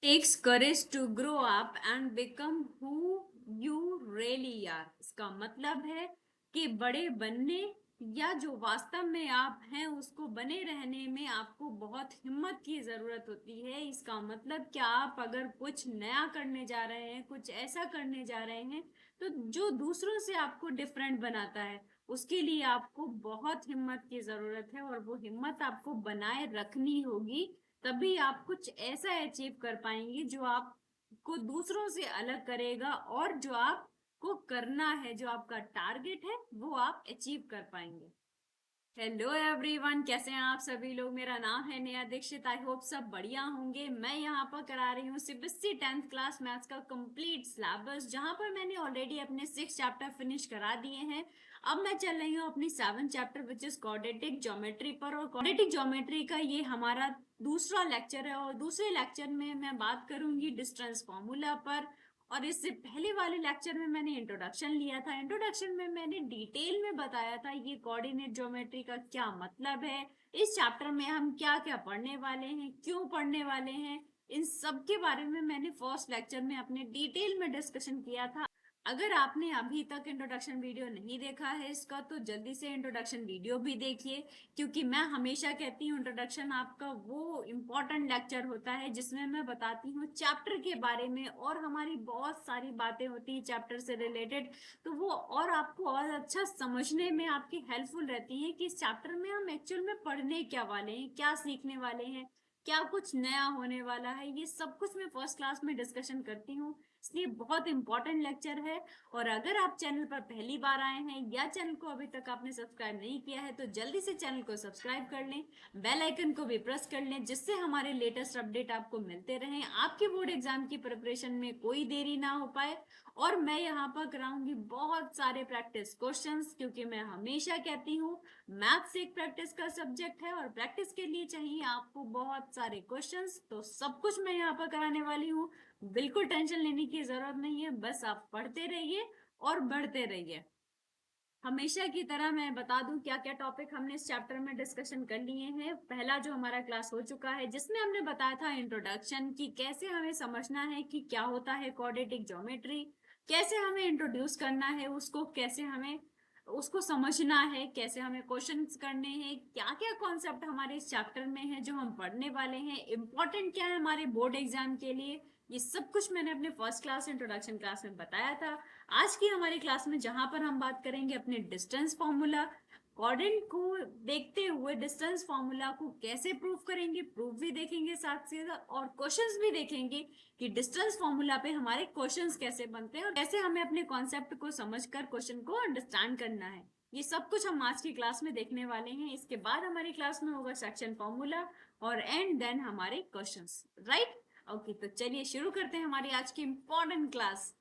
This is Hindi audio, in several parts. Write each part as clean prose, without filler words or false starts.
Takes courage to grow up and become who you really are. इसका मतलब है कि बड़े बनने या जो वास्तव में आप हैं उसको बने रहने में आपको बहुत हिम्मत की जरूरत होती है। इसका मतलब क्या, आप अगर कुछ नया करने जा रहे हैं, कुछ ऐसा करने जा रहे हैं तो जो दूसरों से आपको डिफरेंट बनाता है, उसके लिए आपको बहुत हिम्मत की जरूरत है और वो हिम्मत आपको बनाए रखनी होगी। तभी आप कुछ ऐसा अचीव कर पाएंगे जो आपको दूसरों से अलग करेगा और जो आपको करना है, जो आपका टारगेट है, वो आप अचीव कर पाएंगे। हेलो एवरीवन, कैसे हैं आप सभी लोग। मेरा नाम है नेहा दीक्षित। आई होप सब बढ़िया होंगे। मैं यहाँ पर करा रही हूँ सीबीएसई 10th क्लास मैथ्स का कंप्लीट सिलेबस, जहाँ पर मैंने ऑलरेडी अपने 6 चैप्टर फिनिश करा दिए हैं। अब मैं चल रही हूँ अपनी 7th chapter which is quadratic geometry पर। और क्वाड्रेटिक ज्योमेट्री का ये हमारा दूसरा लेक्चर है और दूसरे लेक्चर में मैं बात करूंगी डिस्टेंस फॉर्मूला पर। और इससे पहले वाले लेक्चर में मैंने इंट्रोडक्शन लिया था। इंट्रोडक्शन में मैंने डिटेल में बताया था ये कोऑर्डिनेट ज्योमेट्री का क्या मतलब है, इस चैप्टर में हम क्या क्या पढ़ने वाले हैं, क्यों पढ़ने वाले हैं, इन सब के बारे में मैंने फर्स्ट लेक्चर में अपने डिटेल में डिस्कशन किया था। अगर आपने अभी तक इंट्रोडक्शन वीडियो नहीं देखा है इसका, तो जल्दी से इंट्रोडक्शन वीडियो भी देखिए, क्योंकि मैं हमेशा कहती हूँ इंट्रोडक्शन आपका वो इम्पोर्टेंट लेक्चर होता है जिसमें मैं बताती हूँ चैप्टर के बारे में और हमारी बहुत सारी बातें होती है चैप्टर से रिलेटेड। तो वो और आपको और अच्छा समझने में आपकी हेल्पफुल रहती है कि इस चैप्टर में हम एक्चुअल में पढ़ने क्या वाले हैं, क्या सीखने वाले हैं, क्या कुछ नया होने वाला है। ये सब कुछ मैं फर्स्ट क्लास में डिस्कशन करती हूँ, इसलिए बहुत इंपॉर्टेंट लेक्चर है। और अगर आप चैनल पर पहली बार आए हैं या चैनल को अभी तक आपने सब्सक्राइब नहीं किया है, तो जल्दी से चैनल को सब्सक्राइब कर लें, बेल आइकन को भी प्रेस कर लें, जिससे हमारे लेटेस्ट अपडेट आपको मिलते रहें, आपके बोर्ड एग्जाम की प्रिपरेशन में कोई देरी ना हो पाए। और मैं यहाँ पर कराऊंगी बहुत सारे प्रैक्टिस क्वेश्चंस, क्योंकि मैं हमेशा कहती हूँ मैथ्स एक प्रैक्टिस का सब्जेक्ट है और प्रैक्टिस के लिए चाहिए आपको बहुत सारे क्वेश्चंस। तो सब कुछ मैं यहाँ पर कराने वाली हूँ, बिल्कुल टेंशन लेने की जरूरत नहीं है। बस आप पढ़ते रहिए और बढ़ते रहिए। हमेशा की तरह मैं बता दूं क्या क्या टॉपिक हमने इस चैप्टर में डिस्कशन कर लिए हैं। पहला जो हमारा क्लास हो चुका है जिसमें हमने बताया था इंट्रोडक्शन, कि कैसे हमें समझना है कि क्या होता है क्वाड्रेटिक ज्योमेट्री, कैसे हमें इंट्रोड्यूस करना है उसको, कैसे हमें उसको समझना है, कैसे हमें क्वेश्चंस करने हैं, क्या क्या कॉन्सेप्ट हमारे इस चैप्टर में है जो हम पढ़ने वाले हैं, इंपॉर्टेंट क्या है हमारे बोर्ड एग्जाम के लिए। ये सब कुछ मैंने अपने फर्स्ट क्लास इंट्रोडक्शन क्लास में बताया था। आज की हमारी क्लास में जहां पर हम बात करेंगे अपने डिस्टेंस फॉर्मूला, कोऑर्डिनेट को देखते हुए डिस्टेंस फॉर्मूला को कैसे प्रूव करेंगे, प्रूफ भी देखेंगे साथ से और क्वेश्चंस भी देखेंगे कि डिस्टेंस फॉर्मूला पे हमारे क्वेश्चंस कैसे बनते हैं और कैसे हमें अपने कॉन्सेप्ट को समझकर क्वेश्चन को अंडरस्टैंड करना है। ये सब कुछ हम आज की क्लास में देखने वाले हैं। इसके बाद हमारी क्लास में होगा सेक्शन फॉर्मूला और एंड देन हमारे क्वेश्चंस। राइट, ओके, तो चलिए शुरू करते हैं हमारी आज की इंपॉर्टेंट क्लास।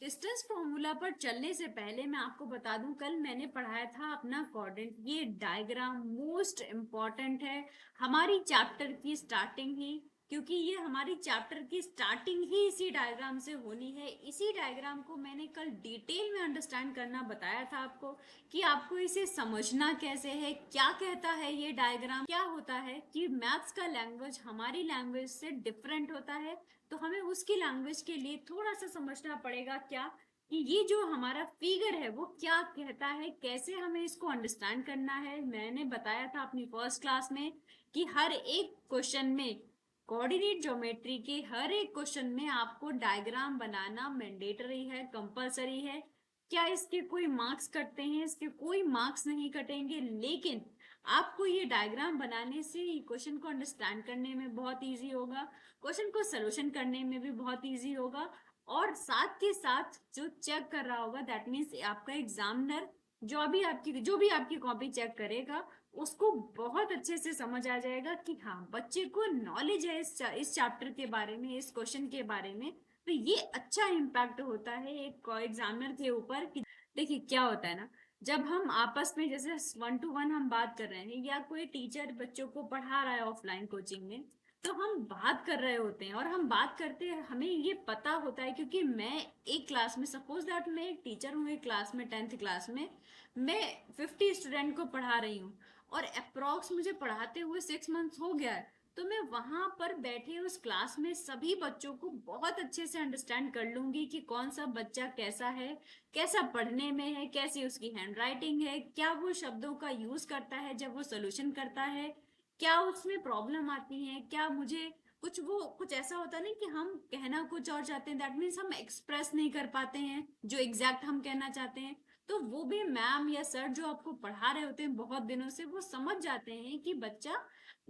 डिस्टेंस फॉर्मूला पर चलने से पहले मैं आपको बता दूं, कल मैंने पढ़ाया था अपना कोऑर्डिनेट। ये डायग्राम मोस्ट इम्पॉर्टेंट है हमारी चैप्टर की स्टार्टिंग ही, क्योंकि ये हमारी चैप्टर की स्टार्टिंग ही इसी डायग्राम से होनी है। इसी डायग्राम को मैंने कल डिटेल में अंडरस्टैंड करना बताया था आपको, कि आपको इसे समझना कैसे है, क्या कहता है ये डायग्राम। क्या होता है कि मैथ्स का लैंग्वेज हमारी लैंग्वेज से डिफरेंट होता है, तो हमें उसकी लैंग्वेज के लिए थोड़ा सा समझना पड़ेगा क्या, कि ये जो हमारा फिगर है वो क्या कहता है, कैसे हमें इसको अंडरस्टैंड करना है। मैंने बताया था अपनी फर्स्ट क्लास में कि हर एक क्वेश्चन में, कोऑर्डिनेट ज्योमेट्री के हर एक क्वेश्चन में आपको डायग्राम बनाना मैंडेटरी है, कंपलसरी है। क्या इसके कोई मार्क्स कटते हैं? इसके कोई मार्क्स नहीं कटेंगे, लेकिन आपको ये डायग्राम बनाने से क्वेश्चन को अंडरस्टैंड करने में बहुत इजी होगा, क्वेश्चन को सोल्यूशन करने में भी बहुत इजी होगा। और साथ के साथ जो चेक कर रहा होगा, दैट मीन्स आपका एग्जामिनर, जो भी आपकी कॉपी चेक करेगा, उसको बहुत अच्छे से समझ आ जाएगा कि हाँ, बच्चे को नॉलेज है इस चैप्टर के बारे में, इस क्वेश्चन के बारे में। तो ये अच्छा इम्पैक्ट होता है एक एग्जामिनर के ऊपर। कि देखिए क्या होता है ना, जब हम आपस में जैसे 1 to 1 हम बात कर रहे हैं या कोई टीचर बच्चों को पढ़ा रहा है ऑफलाइन कोचिंग में, तो हम बात कर रहे होते हैं और हम बात करते हैं, हमें ये पता होता है क्योंकि मैं एक क्लास में, सपोज दैट मैं एक टीचर हूँ एक क्लास में, 10th क्लास में मैं 50 स्टूडेंट को पढ़ा रही हूँ और अप्रोक्स मुझे पढ़ाते हुए 6 मंथ्स हो गया है। तो मैं वहां पर बैठे उस क्लास में सभी बच्चों को बहुत अच्छे से अंडरस्टैंड कर लूंगी कि कौन सा बच्चा कैसा है, कैसा पढ़ने में है, कैसी उसकी हैंड राइटिंग है, क्या वो शब्दों का यूज करता है जब वो सोल्यूशन करता है, क्या उसमें प्रॉब्लम आती है, क्या मुझे कुछ वो कुछ ऐसा होता नहीं कि हम कहना कुछ और चाहते हैं, दैट मीन्स हम एक्सप्रेस नहीं कर पाते हैं जो एग्जैक्ट हम कहना चाहते हैं। तो वो भी मैम या सर जो आपको पढ़ा रहे होते हैं बहुत दिनों से, वो समझ जाते हैं कि बच्चा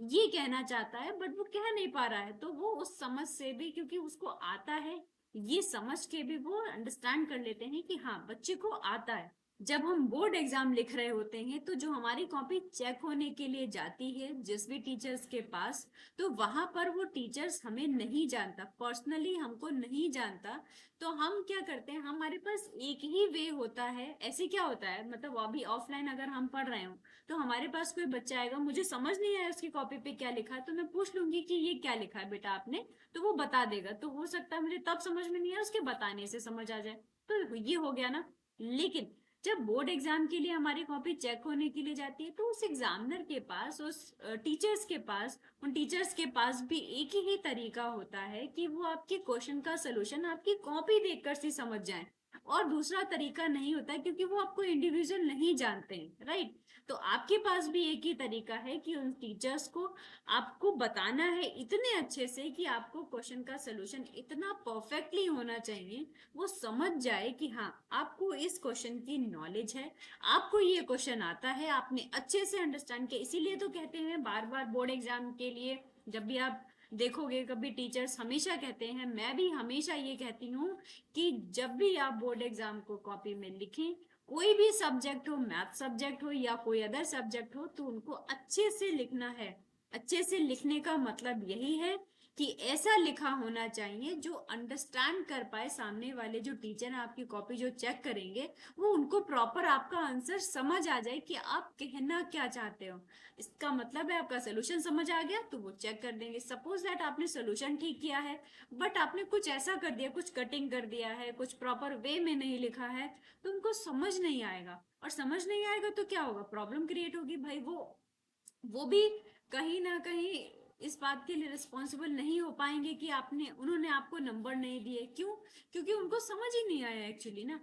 ये कहना चाहता है बट वो कह नहीं पा रहा है, तो वो उस समझ से भी, क्योंकि उसको आता है, ये समझ के भी वो अंडरस्टैंड कर लेते हैं कि हाँ बच्चे को आता है। जब हम बोर्ड एग्जाम लिख रहे होते हैं तो जो हमारी कॉपी चेक होने के लिए जाती है जिस भी टीचर्स के पास, तो वहां पर वो टीचर्स हमें नहीं जानता, पर्सनली हमको नहीं जानता। तो हम क्या करते हैं, हमारे पास एक ही वे होता है। ऐसे क्या होता है, मतलब अभी ऑफलाइन अगर हम पढ़ रहे हो तो हमारे पास कोई बच्चा आएगा, मुझे समझ नहीं आया उसकी कॉपी पे क्या लिखा है, तो मैं पूछ लूंगी कि ये क्या लिखा है बेटा आपने, तो वो बता देगा। तो हो सकता है मुझे तब समझ में नहीं आया, उसके बताने से समझ आ जाए। तो ये हो गया ना। लेकिन जब बोर्ड एग्जाम के लिए हमारी कॉपी चेक होने के लिए जाती है तो उस एग्जामिनर के पास, उस टीचर्स के पास, उन टीचर्स के पास भी एक ही तरीका होता है कि वो आपके क्वेश्चन का सोल्यूशन आपकी कॉपी देखकर से समझ जाए। और दूसरा तरीका नहीं होता क्योंकि वो आपको इंडिविजुअल नहीं जानते हैं, राइट। तो आपके पास भी एक ही तरीका है कि उन टीचर्स को आपको बताना है इतने अच्छे से कि आपको क्वेश्चन का सोल्यूशन इतना परफेक्टली होना चाहिए, वो समझ जाए कि हाँ आपको इस क्वेश्चन की नॉलेज है, आपको ये क्वेश्चन आता है, आपने अच्छे से अंडरस्टैंड किया। इसीलिए तो कहते हैं बार बार बोर्ड एग्जाम के लिए, जब भी आप देखोगे कभी टीचर्स हमेशा कहते हैं, मैं भी हमेशा ये कहती हूँ कि जब भी आप बोर्ड एग्जाम को कॉपी में लिखें, कोई भी सब्जेक्ट हो, मैथ सब्जेक्ट हो या कोई अदर सब्जेक्ट हो, तो उनको अच्छे से लिखना है। अच्छे से लिखने का मतलब यही है कि ऐसा लिखा होना चाहिए जो अंडरस्टैंड कर पाए सामने वाले जो टीचर है, आपकी कॉपी जो चेक करेंगे, वो उनको प्रॉपर आपका आंसर समझ आ जाए कि आप कहना क्या चाहते हो। इसका मतलब है आपका सोल्यूशन समझ आ गया तो वो चेक कर देंगे। सपोज दैट आपने सोल्यूशन ठीक किया है बट आपने कुछ ऐसा कर दिया, कुछ कटिंग कर दिया है, कुछ प्रॉपर वे में नहीं लिखा है, तो उनको समझ नहीं आएगा। और समझ नहीं आएगा तो क्या होगा, प्रॉब्लम क्रिएट होगी भाई। वो भी कहीं ना कहीं इस बात के लिए रिस्पॉन्सिबल नहीं हो पाएंगे कि आपने उन्होंने आपको नंबर नहीं दिए। क्यों? क्योंकि उनको समझ ही नहीं आया एक्चुअली ना,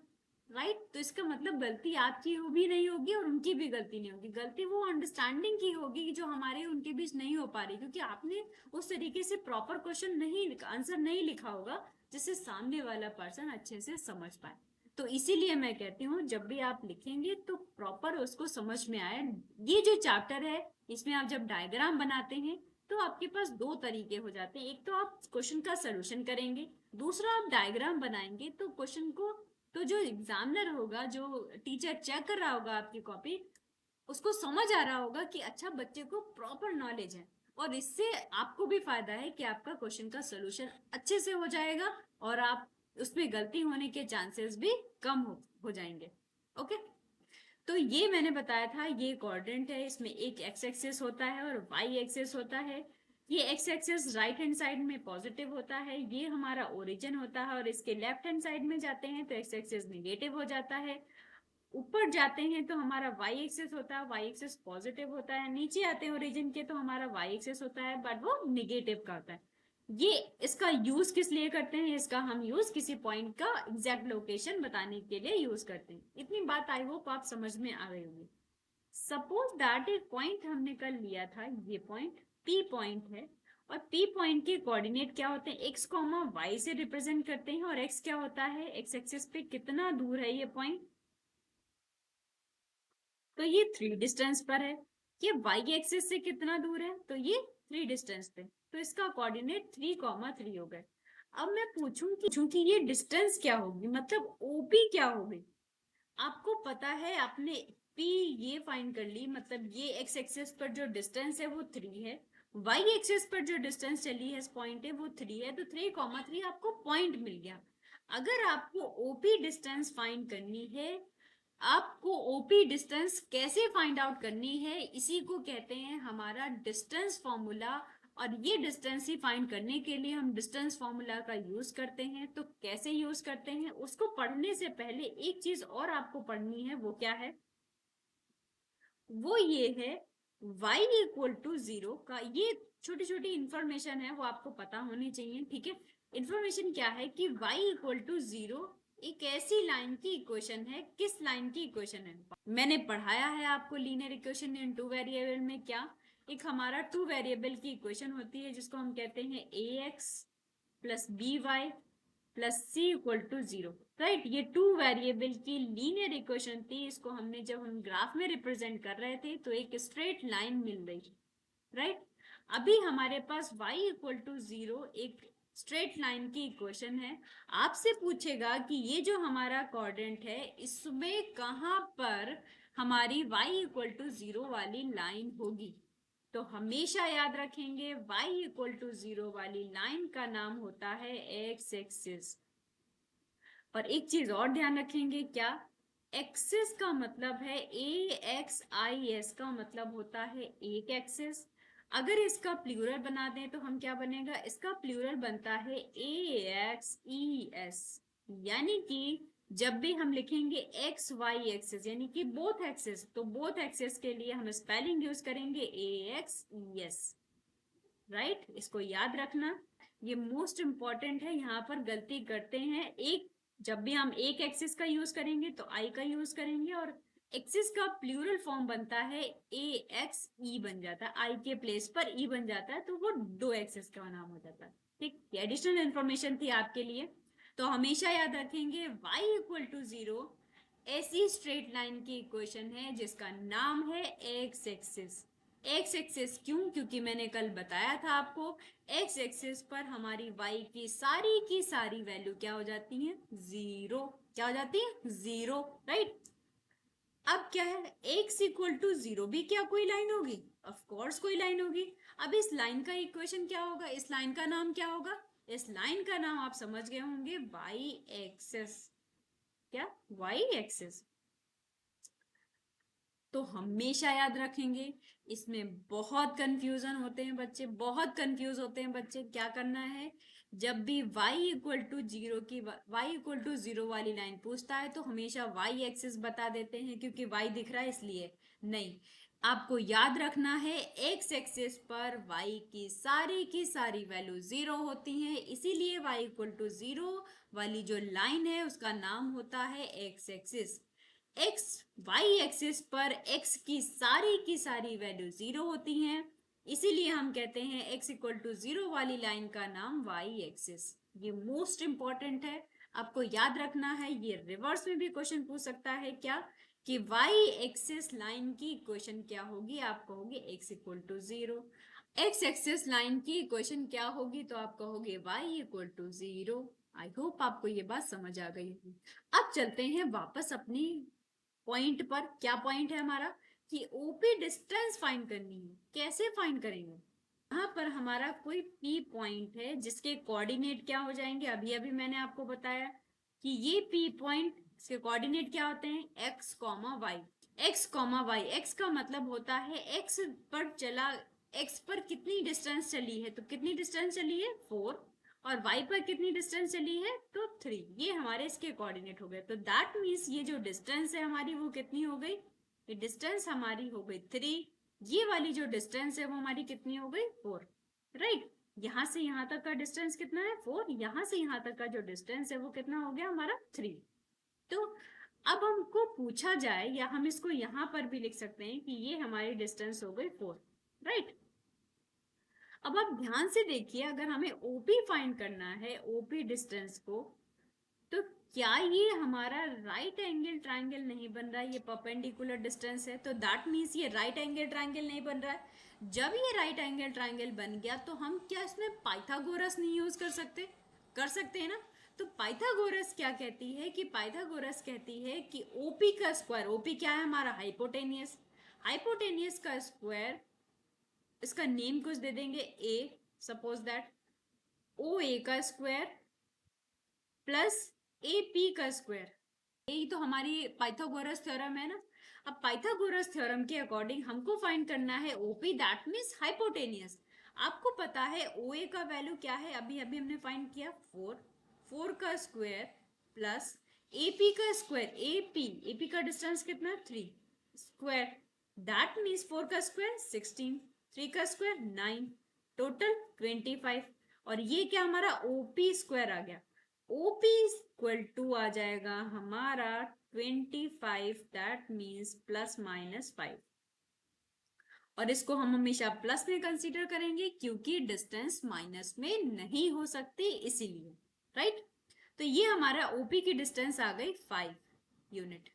राइट। तो इसका मतलब गलती आपकी हो भी नहीं होगी और उनकी भी गलती नहीं होगी, गलती वो अंडरस्टैंडिंग की होगी जो हमारे उनके बीच नहीं हो पा रही, क्योंकि आपने उस तरीके से प्रॉपर क्वेश्चन नहीं, आंसर नहीं लिखा होगा जिससे सामने वाला पर्सन अच्छे से समझ पाए। तो इसीलिए मैं कहती हूँ जब भी आप लिखेंगे तो प्रॉपर उसको समझ में आए। ये जो चैप्टर है इसमें आप जब डायग्राम बनाते हैं तो आपके पास दो तरीके हो जाते हैं, एक तो आप क्वेश्चन का सलूशन करेंगे, दूसरा आप डायग्राम बनाएंगे। तो क्वेश्चन को, तो जो एग्जामिनर होगा, जो टीचर चेक कर रहा होगा आपकी कॉपी, उसको समझ आ रहा होगा कि अच्छा बच्चे को प्रॉपर नॉलेज है। और इससे आपको भी फायदा है कि आपका क्वेश्चन का सोल्यूशन अच्छे से हो जाएगा और आप उसमें गलती होने के चांसेस भी कम हो जाएंगे। ओके। तो ये मैंने बताया था, ये कोऑर्डिनेट है, इसमें एक एक्स एक्सिस होता है और वाई एक्सिस होता है। ये x axis right hand side में पॉजिटिव होता है, ये हमारा ओरिजिन होता है, और इसके लेफ्ट हैंड साइड में जाते हैं तो एक्स एक्सिस निगेटिव हो जाता है। ऊपर जाते हैं तो हमारा वाई एक्सिस होता है, वाई एक्सिस पॉजिटिव होता है। नीचे आते हैं ओरिजिन के तो हमारा वाई एक्सिस होता है बट वो निगेटिव का होता है। ये इसका यूज किस लिए करते हैं, इसका हम यूज किसी पॉइंट का एग्जैक्ट लोकेशन बताने के लिए यूज करते हैं। इतनी बात आई होप आप समझ में आ गई होगी। सपोज दैट एक पॉइंट हमने कल लिया था, ये पॉइंट पी पॉइंट है, और पी पॉइंट के कोऑर्डिनेट क्या होते हैं, एक्स कॉमा वाई से रिप्रेजेंट करते हैं। और एक्स क्या होता है, एक्स एक्सिस पे कितना दूर है ये पॉइंट, तो ये 3 डिस्टेंस पर है। ये वाई एक्सिस से कितना दूर है, तो ये 3 डिस्टेंस पे। तो इसका कोऑर्डिनेट 3,3 हो गए। अब मैं पूछूं कि ये डिस्टेंस क्या होगी, मतलब ओपी क्या होगी। आपको पता है, आपने पी ये फाइंड कर ली, मतलब ये एक्स एक्सिस पर जो डिस्टेंस है वो 3 है, वाई एक्सिस पर जो डिस्टेंस चली है इस पॉइंट है वो 3 है, तो 3,3 आपको पॉइंट मिल गया। अगर आपको ओपी डिस्टेंस फाइंड करनी है, आपको ओपी डिस्टेंस कैसे फाइंड आउट करनी है, इसी को कहते हैं हमारा डिस्टेंस फॉर्मूला और ये डिस्टेंस ही फाइंड करने के लिए हम डिस्टेंस फॉर्मूला का यूज करते हैं। तो कैसे यूज करते हैं उसको पढ़ने से पहले एक चीज और आपको पढ़नी है, वो क्या है, वो ये है y इक्वल टू 0 का, ये छोटी छोटी इंफॉर्मेशन है वो आपको पता होनी चाहिए, ठीक है। इंफॉर्मेशन क्या है कि y इक्वल टू 0 एक ऐसी लाइन की इक्वेशन है। किस लाइन की इक्वेशन है, मैंने पढ़ाया है आपको linear equation in two variable में। क्या, एक हमारा टू वेरिएबल की इक्वेशन होती है जिसको हम कहते हैं ax plus B Y plus C equal to 0, right. ये टू वेरिएबल की लीनियर इक्वेशन थी। इसको हमने जब हम ग्राफ में रिप्रेजेंट कर रहे थे तो एक स्ट्रेट लाइन मिल रही, राइट। अभी हमारे पास y इक्वल टू 0 एक स्ट्रेट लाइन की इक्वेशन है। आपसे पूछेगा कि ये जो हमारा कोऑर्डिनेट है इसमें कहां पर हमारी y इक्वल टू 0 वाली लाइन होगी। तो हमेशा याद रखेंगे y इक्वल टू 0 वाली लाइन का नाम होता है x एक्सिस। और एक चीज और ध्यान रखेंगे, क्या, एक्सिस का मतलब है AXIS का मतलब होता है एक एक्सिस। अगर इसका प्लूरल बना दें तो हम क्या बनेगा, इसका प्लूरल बनता है AXES। यानी कि जब भी हम लिखेंगे एक्स वाई एक्सिस यानी कि बोथ एक्सिस, तो बोथ एक्सिस के लिए हम स्पेलिंग यूज करेंगे AXES, राइट। इसको याद रखना, ये मोस्ट इंपॉर्टेंट है। यहाँ पर गलती करते हैं, एक जब भी हम एक एक्सिस का यूज करेंगे तो आई का यूज करेंगे, और एक्सिस का प्लूरल फॉर्म बनता है AXE बन जाता है, आई के प्लेस पर ई बन जाता है, तो वो दो एक्सिस का नाम हो जाता है, ठीक। ये एडिशनल इंफॉर्मेशन थी आपके लिए। तो हमेशा याद रखेंगे y इक्वल टू 0 ऐसी स्ट्रेट लाइन की इक्वेशन है जिसका नाम है एक्स एक्सिस। एक्स एक्सिस क्यों, क्योंकि मैंने कल बताया था आपको, एक्स एक्सिस पर हमारी y की सारी वैल्यू क्या हो जाती है, जीरो। क्या हो जाती है, जीरो, राइट। अब क्या है, x इक्वल टू 0 भी क्या कोई लाइन होगी, ऑफ कोर्स कोई लाइन होगी। अब इस लाइन का इक्वेशन क्या होगा, इस लाइन का नाम क्या होगा, इस लाइन का नाम आप समझ गए होंगे y एक्सिस। क्या, y एक्सिस। तो हमेशा याद रखेंगे, इसमें बहुत कंफ्यूजन होते हैं बच्चे, बहुत कंफ्यूज होते हैं बच्चे। क्या करना है, जब भी y इक्वल टू 0 की y इक्वल टू 0 वाली लाइन पूछता है तो हमेशा y एक्सिस बता देते हैं क्योंकि y दिख रहा है इसलिए। नहीं, आपको याद रखना है x एक्सिस पर y की सारी वैल्यू 0 होती हैं, इसीलिए y इक्वल टू 0 वाली जो लाइन है उसका नाम होता है x axis. X Y axis पर x की सारी वैल्यू 0 होती हैं, इसीलिए हम कहते हैं x इक्वल टू 0 वाली लाइन का नाम y एक्सिस। ये मोस्ट इंपॉर्टेंट है, आपको याद रखना है। ये रिवर्स में भी क्वेश्चन पूछ सकता है, क्या, कि y एक्सिस लाइन की इक्वेशन क्या होगी, आप कहोगे x equal to 0। x axis line की इक्वेशन क्या होगी, तो आप कहोगे y equal to 0। I hope आपको ये बात समझ आ गई होगी। अब चलते हैं वापस अपनी पॉइंट पर। क्या पॉइंट है हमारा, कि ओपी डिस्टेंस फाइंड करनी है। कैसे फाइंड करेंगे, यहाँ पर हमारा कोई पी पॉइंट है जिसके कोऑर्डिनेट क्या हो जाएंगे, अभी अभी मैंने आपको बताया कि ये पी पॉइंट, इसके कोऑर्डिनेट क्या होते हैं, X comma Y. X comma Y, X का मतलब होता है एक्स पर चला, एक्स पर कितनी डिस्टेंस चली है, तो कितनी डिस्टेंस चली है 4, और y पर कितनी डिस्टेंस चली है, तो 3। ये हमारे इसके कोऑर्डिनेट हो गए। तो दैट मीन्स ये जो डिस्टेंस है हमारी वो कितनी हो गई, ये डिस्टेंस हमारी हो गई 3। ये वाली जो डिस्टेंस है वो हमारी कितनी हो गई, 4, राइट। यहां से यहां तक का डिस्टेंस कितना है, 4। यहां से यहां तक का जो डिस्टेंस है वो कितना हो गया हमारा, 3। तो अब हमको पूछा जाए, या हम इसको यहां पर भी लिख सकते हैं कि ये हमारी डिस्टेंस हो गई 4, राइट। अब आप ध्यान से देखिए, अगर हमें ओपी फाइंड करना है, ओपी डिस्टेंस को, तो क्या ये हमारा राइट एंगल ट्रायंगल नहीं बन रहा है, ये परपेंडिकुलर डिस्टेंस है, तो दैट मीन्स ये राइट एंगल ट्रायंगल नहीं बन रहा है। जब ये राइट एंगल ट्रायंगल बन गया तो हम क्या इसमें पाइथागोरस नहीं यूज कर सकते, कर सकते हैं ना। तो पाइथागोरस क्या कहती है, कि पाइथागोरस कहती है कि ओपी का स्क्वायर, ओपी क्या है हमारा, हाइपोटेनियस, हाइपोटेनियस का स्क्वायर, इसका नेम कुछ दे देंगे ए, सपोज दैट ओ ए का स्क्वायर प्लस ए पी का स्क्वायर, यही तो हमारी पाइथागोरस थ्योरम है ना। अब पाइथागोरस थ्योरम के अकॉर्डिंग हमको फाइंड करना है ओपी, दैट मीन्स हाइपोटेनियस। आपको पता है OA का वैल्यू क्या है, अभी अभी हमने फाइंड किया 4, 4 का स्क्वायर प्लस AP का स्क्वायर, AP का डिस्टेंस कितना 3 स्क्वायर, दैट मीन्स 4 का स्क्वायर 16, 3 का स्क्वायर 9, टोटल 25। और ये क्या हमारा OP स्क्वायर आ गया, OP इक्वल टू आ जाएगा हमारा 25, दैट मीन्स प्लस माइनस 5। और इसको हम हमेशा प्लस में कंसीडर करेंगे क्योंकि डिस्टेंस माइनस में नहीं हो सकती इसीलिए, राइट। तो ये हमारा ओपी की डिस्टेंस आ गई 5 यूनिट,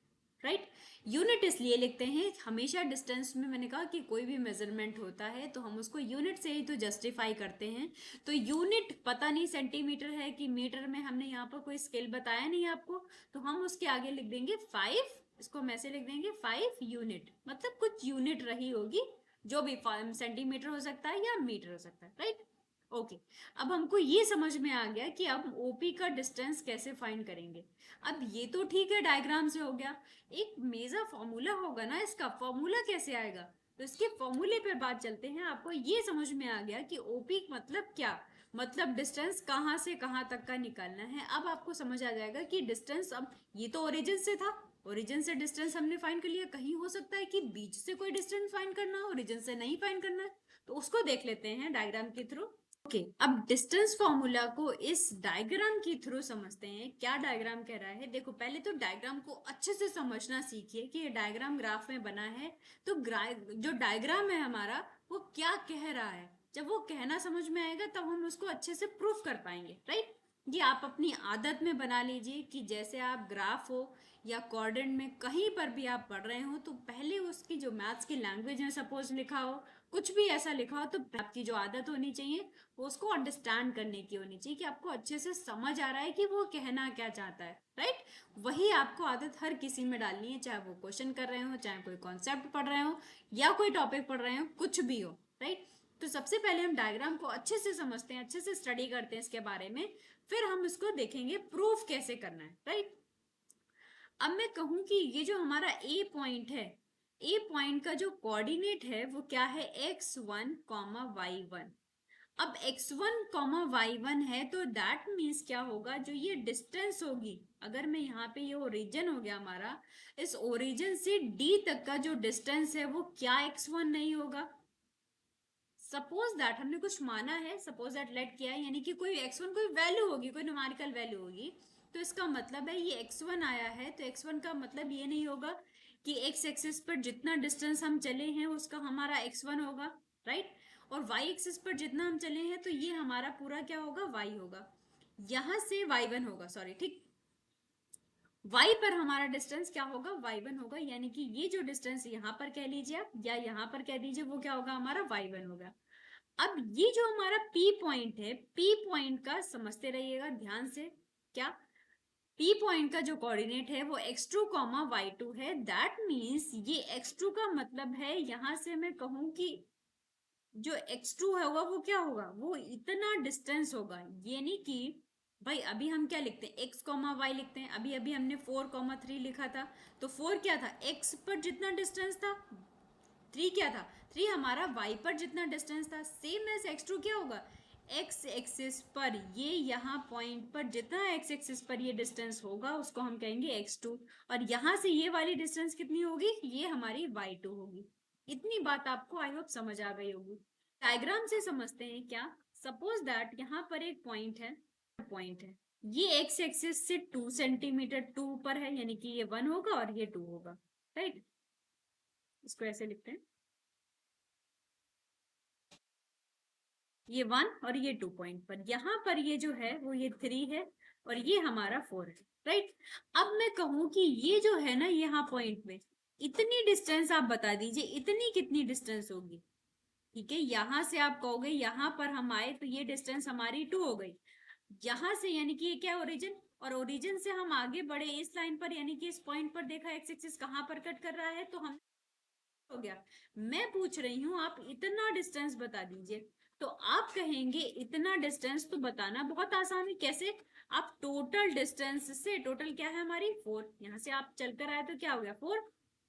राइट। यूनिट इसलिए लिखते हैं हमेशा डिस्टेंस में, मैंने कहा कि कोई भी मेजरमेंट होता है तो हम उसको यूनिट से ही तो जस्टिफाई करते हैं। तो यूनिट पता नहीं सेंटीमीटर है कि मीटर में, हमने यहाँ पर कोई स्केल बताया नहीं आपको, तो हम उसके आगे लिख देंगे 5, इसको हम ऐसे लिख देंगे 5 यूनिट, मतलब कुछ यूनिट रही होगी, जो भी सेंटीमीटर हो सकता है या मीटर हो सकता है, राइट। ओके, अब हमको ये समझ में आ गया कि अब ओपी का डिस्टेंस कैसे फाइंड करेंगे। अब ये तो ठीक है, डायग्राम से हो गया, एक मेजर फॉर्मूला होगा ना, इसका फॉर्मूला कैसे आएगा, तो इसके फॉर्मूले पर बात चलते हैं। आपको ये समझ में आ गया कि ओपी मतलब क्या, मतलब डिस्टेंस कहाँ से कहाँ तक का निकालना है। अब आपको समझ आ जाएगा कि डिस्टेंस, अब ये तो ओरिजिन से था, ओरिजिन से डिस्टेंस हमने फाइंड कर लिया, कहीं हो सकता है कि बीच से कोई डिस्टेंस फाइंड करना हो, ओरिजिन से नहीं फाइंड करना है, तो उसको देख लेते हैं डायग्राम के थ्रू। ओके, अब डिस्टेंस फॉर्मूला को इस डायग्राम के थ्रू समझते हैं, क्या डायग्राम कह रहा है। देखो पहले तो डायग्राम को अच्छे से समझना सीखिए कि ये डायग्राम ग्राफ में बना है, तो जो डायग्राम है हमारा वो क्या कह रहा है। जब वो कहना समझ में आएगा तब हम उसको अच्छे से प्रूफ कर पाएंगे, राइट। ये आप अपनी आदत में बना लीजिए कि जैसे आप ग्राफ हो या कोऑर्डिनेट में कहीं पर भी आप पढ़ रहे हो, तो पहले उसकी जो मैथ्स की लैंग्वेज में सपोज लिखा हो, कुछ भी ऐसा लिखा हो, तो आपकी जो आदत होनी चाहिए वो उसको अंडरस्टैंड करने की होनी चाहिए, कि आपको अच्छे से समझ आ रहा है कि वो कहना क्या चाहता है, राइट। वही आपको आदत हर किसी में डालनी है, चाहे वो क्वेश्चन कर रहे हो, चाहे कोई कॉन्सेप्ट पढ़ रहे हो या कोई टॉपिक पढ़ रहे हो, कुछ भी हो, राइट। तो सबसे पहले हम डायग्राम को अच्छे से समझते हैं, अच्छे से स्टडी करते हैं इसके बारे में, फिर हम इसको देखेंगे प्रूफ कैसे करना है, राइट। अब मैं कहूं कि ये जो हमारा ए पॉइंट है, ए पॉइंट का जो कोऑर्डिनेट है वो क्या है, x1 y1। अब x1 y1 है तो दैट मीन्स क्या होगा, जो ये डिस्टेंस होगी, अगर मैं यहाँ पे, ये ओरिजिन हो गया हमारा, इस ओरिजिन से d तक का जो डिस्टेंस है वो क्या x1 नहीं होगा। सपोज दैट हमने कुछ माना है, सपोज दैट लेट किया है, यानी कि कोई x1 कोई वैल्यू होगी, कोई न्यूमेरिकल वैल्यू होगी, तो इसका मतलब है ये x1 आया है, तो x1 का मतलब ये नहीं होगा कि x एक्सिस पर जितना डिस्टेंस हम चले हैं उसका हमारा x1 होगा, राइट। और y एक्सिस पर जितना हम चले हैं तो ये हमारा पूरा क्या होगा, y होगा, यहां से y1 होगा, सॉरी, ठीक। y पर हमारा डिस्टेंस क्या होगा, y1 होगा, यानी कि ये जो डिस्टेंस यहाँ पर कह लीजिए आप या यहाँ पर कह दीजिए, वो क्या होगा, हमारा y1 होगा। अब ये जो हमारा P पॉइंट है, P पॉइंट का समझते रहिएगा ध्यान से, क्या P पॉइंट का जो कोऑर्डिनेट है वो x2 y2 है, दैट मीन्स ये x2 का मतलब है, यहां से मैं कहूं कि जो x2 होगा वो क्या होगा, वो इतना डिस्टेंस होगा, यानी कि भाई अभी हम क्या लिखते हैं, x y लिखते हैं, अभी अभी हमने 4 3 लिखा था, तो 4 क्या था, x पर जितना डिस्टेंस था, 3 क्या था, 3 हमारा y पर जितना डिस्टेंस था, सेम एज x2 क्या होगा, x एक्सिस पर, ये यहाँ पॉइंट पर जितना x एक्सिस पर ये डिस्टेंस होगा उसको हम कहेंगे x2, और यहाँ से ये वाली डिस्टेंस कितनी होगी, ये हमारी y2 होगी। इतनी बात आपको आई होप समझ आ गई होगी। डायग्राम से समझते हैं क्या, सपोज दैट यहाँ पर एक पॉइंट है, ये x एक्सिस से 2 सेंटीमीटर 2 पर है, यानी कि ये 1 होगा और ये 2 होगा, राइट। इसको ऐसे लिखते हैं, ये 1 और ये 2 पॉइंट पर, यहाँ पर ये जो है वो ये 3 है और ये हमारा 4 है, राइट। अब मैं कहूं कि ये जो है ना, यहाँ पॉइंट में इतनी डिस्टेंस आप बता दीजिए, इतनी कितनी डिस्टेंस होगी, ठीक है। यहां से आप कहोगे यहां पर हम आए तो ये डिस्टेंस हमारी 2 हो गई, यहां से, यानी कि ये क्या ओरिजिन, और ओरिजिन से हम आगे बढ़े इस लाइन पर, यानी कि इस पॉइंट पर देखा एक्स एक्सिस कहां पर कट कर रहा है, तो हम हो गया। मैं पूछ रही हूँ आप इतना डिस्टेंस बता दीजिए, तो आप कहेंगे इतना डिस्टेंस तो बताना बहुत आसान है, कैसे, आप टोटल डिस्टेंस से, टोटल क्या है हमारी 4, यहाँ से आप चलकर आए तो क्या हो गया 4,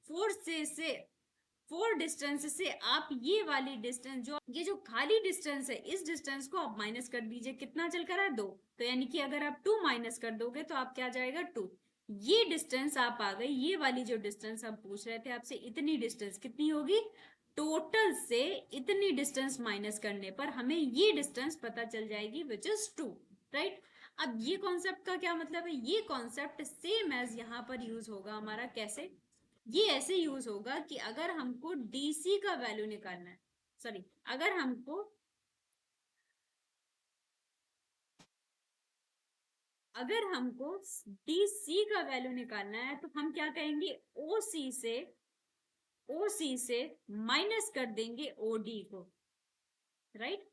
4 से 4 डिस्टेंस से आप ये वाली डिस्टेंस, जो ये जो खाली डिस्टेंस है, इस डिस्टेंस को आप माइनस कर दीजिए। कितना चल कर है 2, तो यानी कि अगर आप 2 माइनस कर दोगे तो आप क्या जाएगा 2। ये डिस्टेंस आप आ गई, ये वाली जो डिस्टेंस हम पूछ रहे थे आपसे, इतनी डिस्टेंस कितनी होगी, टोटल से इतनी डिस्टेंस माइनस करने पर हमें ये डिस्टेंस पता चल जाएगी, विच इज 2, राइट। अब ये कॉन्सेप्ट का क्या मतलब है, ये कॉन्सेप्ट सेम एज यहाँ पर यूज होगा हमारा। कैसे, ये ऐसे यूज होगा कि अगर हमको डीसी का वैल्यू निकालना है, सॉरी, अगर हमको अगर हमको डीसी का वैल्यू निकालना है तो हम क्या कहेंगे, ओसी से माइनस कर देंगे ओडी को, राइट।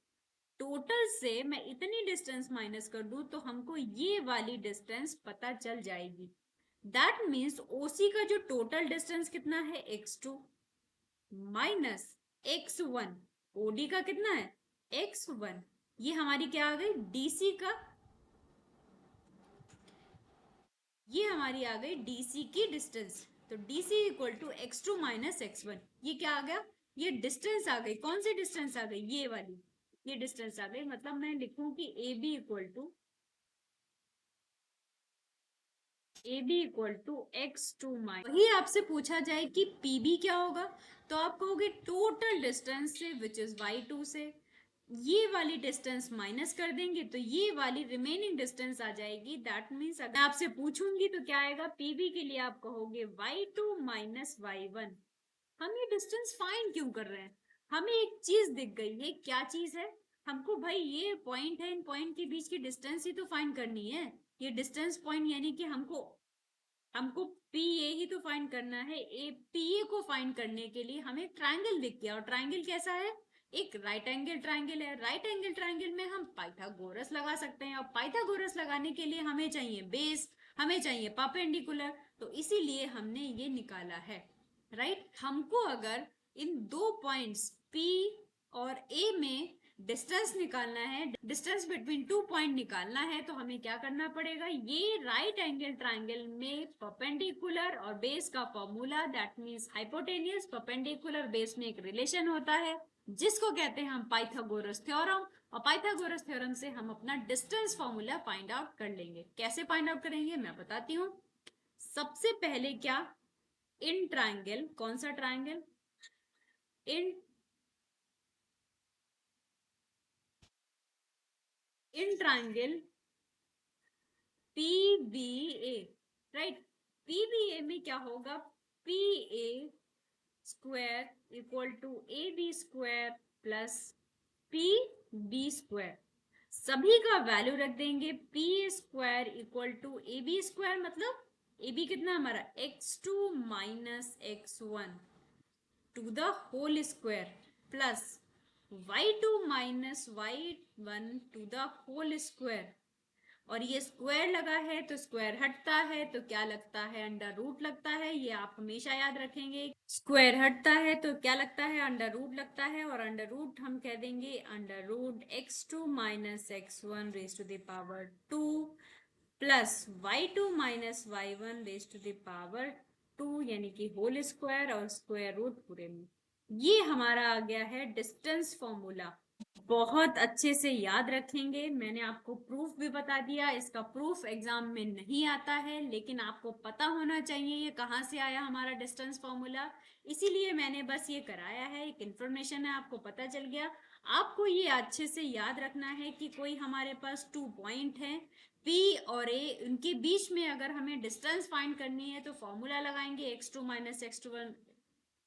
टोटल से मैं इतनी डिस्टेंस माइनस कर दूं तो हमको ये वाली डिस्टेंस पता चल जाएगी। दैट मीन्स ओसी का जो टोटल डिस्टेंस कितना है, x2 माइनस x1, ओडी का कितना है, x1। ये हमारी क्या आ गई, डीसी का, ये हमारी आ गई डीसी की डिस्टेंस। तो DC equal to x2 minus x1, ये क्या आ गया, ये डिस्टेंस आ गई। कौन सी डिस्टेंस आ गई, ये वाली, ये डिस्टेंस आ गई। मतलब मैं लिखूं कि AB equal to x2 minus, वही आपसे पूछा जाए कि PB क्या होगा, तो आप कहोगे टोटल डिस्टेंस से, विच इज y2 से ये वाली डिस्टेंस माइनस कर देंगे तो ये वाली रिमेनिंग डिस्टेंस आ जाएगी। दैट मीन्स अगर आपसे पूछूंगी तो क्या आएगा, पीबी के लिए आप कहोगे y2 माइनस y1। हम ये डिस्टेंस फाइंड क्यों कर रहे हैं, हमें एक चीज दिख गई है। क्या चीज है, हमको भाई ये पॉइंट है, इन पॉइंट के बीच की डिस्टेंस ही तो फाइंड करनी है। ये डिस्टेंस पॉइंट यानी कि हमको हमको पी ए ही तो फाइंड करना है। ए पी ए को फाइंड करने के लिए हमें ट्रायंगल दिख गया, और ट्रायंगल कैसा है, एक राइट एंगल ट्रायंगल है। राइट एंगल ट्रायंगल में हम पाइथागोरस लगा सकते हैं, और पाइथागोरस लगाने के लिए हमें चाहिए बेस, हमें चाहिए परपेंडिकुलर, तो इसीलिए हमने ये निकाला है, राइट। हमको अगर इन दो पॉइंट्स पी और ए में डिस्टेंस निकालना है, डिस्टेंस बिटवीन 2 पॉइंट निकालना है, तो हमें क्या करना पड़ेगा, ये राइट एंगल ट्रायंगल में परपेंडिकुलर और बेस का formula, that means hypotenuse perpendicular base में एक रिलेशन होता है जिसको कहते हैं हम पाइथागोरस थ्योरम। और पाइथागोरस थ्योरम से हम अपना डिस्टेंस फॉर्मूला फाइंड आउट कर लेंगे। कैसे फाइंड आउट करेंगे मैं बताती हूँ। सबसे पहले क्या, इन ट्रायंगल, कौन सा triangle, in in triangle PBA, right. PBA में क्या होगा, PA square equal to AB² plus PB²। सभी का वैल्यू रख देंगे। PA² इक्वल टू AB², मतलब AB कितना हमारा, x2 minus x1 to the whole square plus y2 minus y1 to the whole square. और ये स्क्वायर लगा है तो स्क्वायर हटता है तो क्या लगता है, अंडर रूट लगता है। ये आप हमेशा याद रखेंगे, स्क्वायर हटता है तो क्या लगता है, अंडर रूट लगता है। और अंडर रूट हम कह देंगे under root x2 minus x1 raise to the power 2 plus y2 minus y1 raise to the power 2, यानी कि होल स्क्वायर और स्क्वायर रूट पूरे में। ये हमारा आ गया है डिस्टेंस फॉर्मूला। बहुत अच्छे से याद रखेंगे। मैंने आपको प्रूफ भी बता दिया, इसका प्रूफ एग्जाम में नहीं आता है, लेकिन आपको पता होना चाहिए ये कहाँ से आया हमारा डिस्टेंस फॉर्मूला। इसीलिए मैंने बस ये कराया है, एक इंफॉर्मेशन है, आपको पता चल गया। आपको ये अच्छे से याद रखना है कि कोई हमारे पास 2 पॉइंट है P और A, उनके बीच में अगर हमें डिस्टेंस फाइंड करनी है तो फॉर्मूला लगाएंगे x2 minus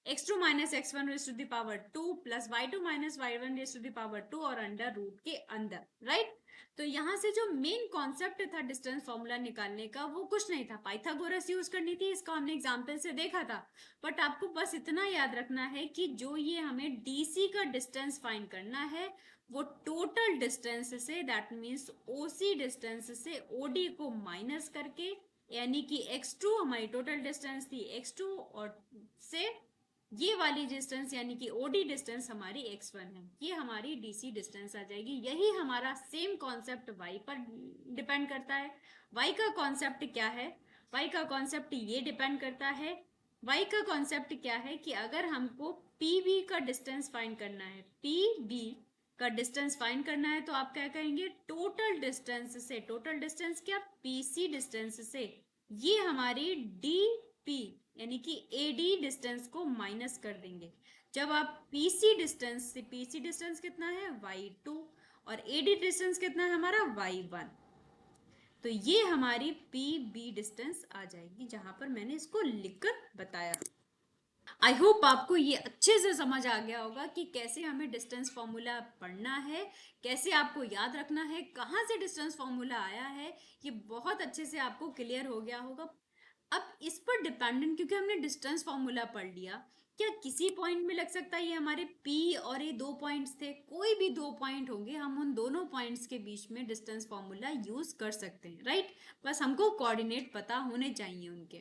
x2 minus x1 raise to the power 2 plus y2 minus y1 raise to the power 2 और अंडर रूट के अंदर, राइट। तो यहाँ से जो मेन कॉन्सेप्ट था डिस्टेंस फॉर्मूला निकालने का, वो कुछ नहीं था, पाइथागोरस यूज करनी थी। इसका हमने एग्जाम्पल से देखा था। बट आपको बस इतना याद रखना है कि जो ये हमें डीसी का डिस्टेंस फाइंड करना है, वो टोटल डिस्टेंस से, दैट मीन्स ओसी डिस्टेंस से ओडी को माइनस करके, यानी कि x2 हमारी टोटल डिस्टेंस थी, x2 और से ये वाली डिस्टेंस यानी कि ओडी डिस्टेंस हमारी x1 है, ये हमारी डीसी डिस्टेंस आ जाएगी। यही हमारा सेम कॉन्सेप्ट y पर डिपेंड करता है। y का कॉन्सेप्ट क्या है, y का कॉन्सेप्ट ये डिपेंड करता है y का कॉन्सेप्ट क्या है कि अगर हमको पी का डिस्टेंस फाइंड करना है, पी का डिस्टेंस फाइंड करना है, तो आप क्या करेंगे, टोटल डिस्टेंस से, टोटल डिस्टेंस क्या, पीसी डिस्टेंस से ये हमारी डी यानी कि एडी डिस्टेंस को माइनस कर देंगे। जब आप पीसी डिस्टेंस से, पीसी डिस्टेंस कितना है y2 और एडी डिस्टेंस कितना है हमारा y1, तो ये हमारी पी बी डिस्टेंस आ जाएगी, जहां पर मैंने इसको लिखकर बताया। आई होप आपको ये अच्छे से समझ आ गया होगा कि कैसे हमें डिस्टेंस फॉर्मूला पढ़ना है, कैसे आपको याद रखना है, कहाँ से डिस्टेंस फॉर्मूला आया है, ये बहुत अच्छे से आपको क्लियर हो गया होगा। अब इस पर डिपेंडेंट, क्योंकि हमने डिस्टेंस फॉर्मूला पढ़ लिया, क्या किसी पॉइंट में लग सकता है, ये हमारे P और ये 2 पॉइंट्स थे, कोई भी 2 पॉइंट होंगे, हम उन दोनों पॉइंट्स के बीच में डिस्टेंस फॉर्मूला यूज कर सकते हैं, राइट। बस हमको कोऑर्डिनेट पता होने चाहिए उनके।